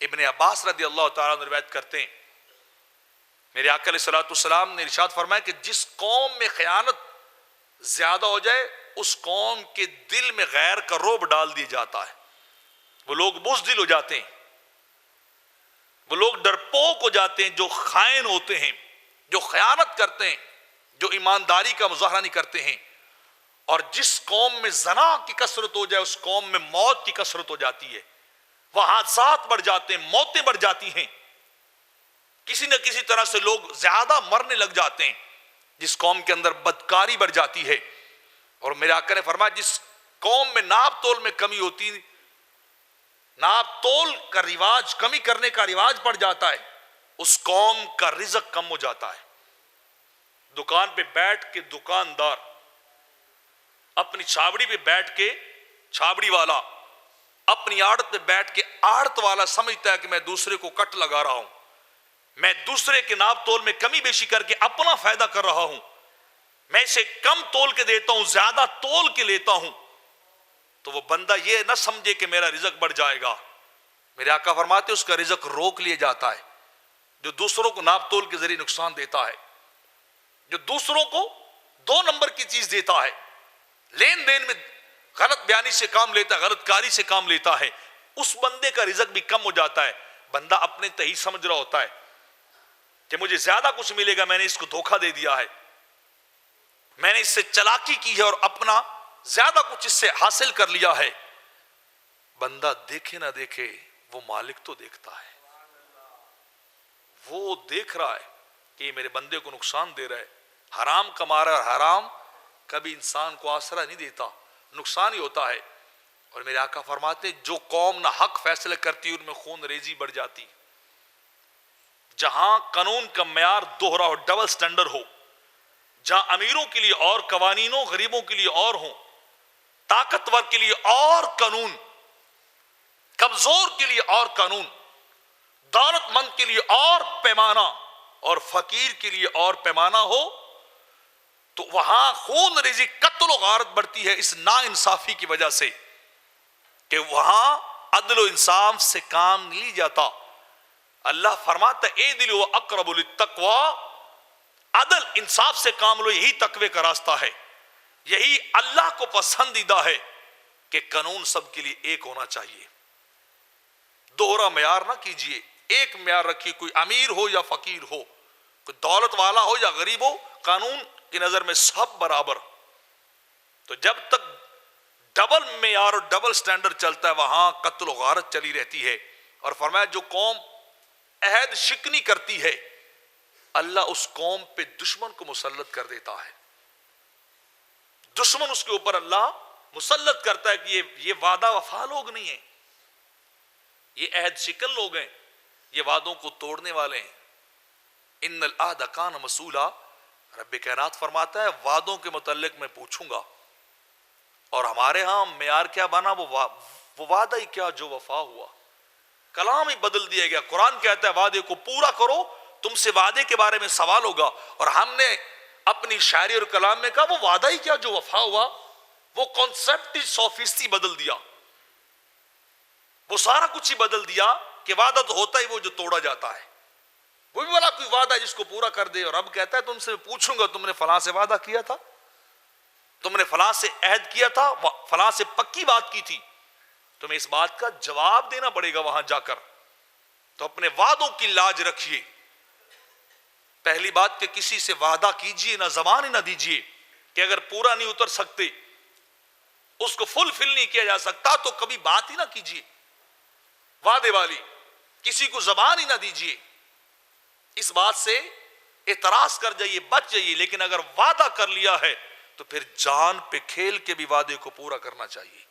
ابن عباس رضی اللہ تعالیٰ عنہ روایت کرتے ہیں، میرے آقا علیہ الصلوۃ والسلام نے ارشاد فرمایا کہ جس قوم میں خیانت زیادہ ہو جائے اس قوم کے دل میں غیر کا رعب ڈال دیا جاتا ہے، وہ لوگ بزدل ہو جاتے ہیں، وہ لوگ ڈرپوک ہو جاتے ہیں، جو خائن ہوتے ہیں، جو خیانت کرتے ہیں، جو ایمانداری کا مظاہرہ نہیں کرتے ہیں۔ اور جس قوم میں زنا کی کثرت ہو جائے اس قوم میں موت کی کثرت ہو جاتی ہے، وہ حادثات بڑھ جاتے ہیں، موتیں بڑھ جاتی ہیں، کسی نہ کسی طرح سے لوگ زیادہ مرنے لگ جاتے ہیں۔ جس قوم کے اندر بدکاری بڑھ جاتی ہے، اور میرے آقا نے فرمایا جس قوم میں ناپ تول میں کمی ہوتی، ناپ تول کا رواج، کمی کرنے کا رواج پڑ جاتا ہے، اس قوم کا رزق کم ہو جاتا ہے۔ دکان پہ بیٹھ کے دکاندار، اپنی چھاوڑی پہ بیٹھ کے چھاوڑی والا، اپنی آڑت پہ بیٹھ کے آڑت والا سمجھتا ہے کہ میں دوسرے کو کٹ لگا رہا ہوں، میں دوسرے کے ناپ تول میں کمی بیشی کر کے اپنا فائدہ کر رہا ہوں، میں اسے کم تول کے دیتا ہوں، زیادہ تول کے لیتا ہوں، تو وہ بندہ یہ نہ سمجھے کہ میرا رزق بڑھ جائے گا۔ میرے آقا فرماتے ہیں اس کا رزق روک لیا جاتا ہے۔ جو دوسروں کو ناپ تول کے ذریعے نقصان دیتا ہے، جو دوسروں کو دو نمبر کی چیز دیتا ہے، لین دین میں غلط بیانی سے کام لیتا ہے، غلط کاری سے کام لیتا ہے، اس بندے کا رزق بھی کم ہو جاتا ہے۔ بندہ اپنے تہی سمجھ رہا ہوتا ہے کہ مجھے زیادہ کچھ ملے گا، میں نے اس کو دھوکہ دے دیا ہے، میں نے اس سے چلاکی کی ہے اور اپنا زیادہ کچھ اس سے حاصل کر لیا ہے۔ بندہ دیکھے نہ دیکھے وہ مالک تو دیکھتا ہے، وہ دیکھ رہا ہے کہ یہ میرے بندے کو نقصان دے رہا ہے، حرام کما رہا ہے، اور حرام کبھی انسان کو آسرا نہیں دیتا، نقصان ہی ہوتا ہے۔ اور میرے آقا فرماتے جو قوم نہ حق فیصلے کرتی ان میں خون ریزی بڑھ جاتی۔ جہاں قانون کا معیار دوہرا ہو، ڈبل سٹینڈرڈ ہو، جہاں امیروں کے لیے اور قوانینوں، غریبوں کے لیے اور ہوں، طاقتور کے لیے اور قانون، کمزور کے لیے اور قانون، دولت مند کے لیے اور پیمانہ اور فقیر کے لیے اور پیمانہ ہو، تو وہاں خون ریزی، قتل و غارت بڑھتی ہے اس نا انصافی کی وجہ سے کہ وہاں عدل و انصاف سے کام نہیں لی جاتا۔ اللہ فرماتا ہے اے دل اقرب للتقوی، عدل انصاف سے کام لو، یہی تقوی کا راستہ ہے، یہی اللہ کو پسندیدہ ہے کہ قانون سب کے لیے ایک ہونا چاہیے، دوہرا معیار نہ کیجئے، ایک معیار رکھیے، کوئی امیر ہو یا فقیر ہو، کوئی دولت والا ہو یا غریب ہو، قانون کی نظر میں سب برابر۔ تو جب تک ڈبل معیار اور ڈبل سٹینڈرڈ چلتا ہے وہاں قتل و غارت چلی رہتی ہے۔ اور فرمایا جو قوم عہد شکنی کرتی ہے اللہ اس قوم پہ دشمن کو مسلط کر دیتا ہے، دشمن اس کے اوپر اللہ مسلط کرتا ہے کہ یہ وعدہ وفا لوگ نہیں ہیں، یہ عہد شکن لوگ ہیں، یہ وعدوں کو توڑنے والے ہیں۔ ان العہد کان مسئولا، رب کائنات فرماتا ہے وعدوں کے متعلق میں پوچھوں گا، اور ہمارے ہاں معیار کیا بنا، وہ وعدہ ہی کیا جو وفا ہوا، کلام ہی بدل دیا گیا۔ قرآن کہتا ہے وعدے کو پورا کرو، تم سے وعدے کے بارے میں سوال ہوگا، اور ہم نے اپنی شاعری اور کلام میں کہا وہ وعدہ ہی کیا جو وفا ہوا، وہ کانسیپٹ ہی 100% بدل دیا، وہ سارا کچھ ہی بدل دیا کہ وعدہ تو ہوتا ہی وہ جو توڑا جاتا ہے، وہ بھی والا کوئی وعدہ ہے جس کو پورا کر دے۔ اور اب کہتا ہے تم سے پوچھوں گا تم نے فلاں سے وعدہ کیا تھا، تم نے فلاں سے عہد کیا تھا، فلاں سے پکی بات کی تھی، تمہیں اس بات کا جواب دینا پڑے گا وہاں جا کر۔ تو اپنے وعدوں کی لاج رکھیے۔ پہلی بات کہ کسی سے وعدہ کیجئے نہ زبان ہی نہ دیجئے کہ اگر پورا نہیں اتر سکتے، اس کو فل نہیں کیا جا سکتا تو کبھی بات ہی نہ کیجئے وعدے والی، کسی کو زبان ہی نہ دیجئے، اس بات سے اعتراض کر جائیے، بچ جائیے۔ لیکن اگر وعدہ کر لیا ہے تو پھر جان پہ کھیل کے بھی وعدے کو پورا کرنا چاہیے۔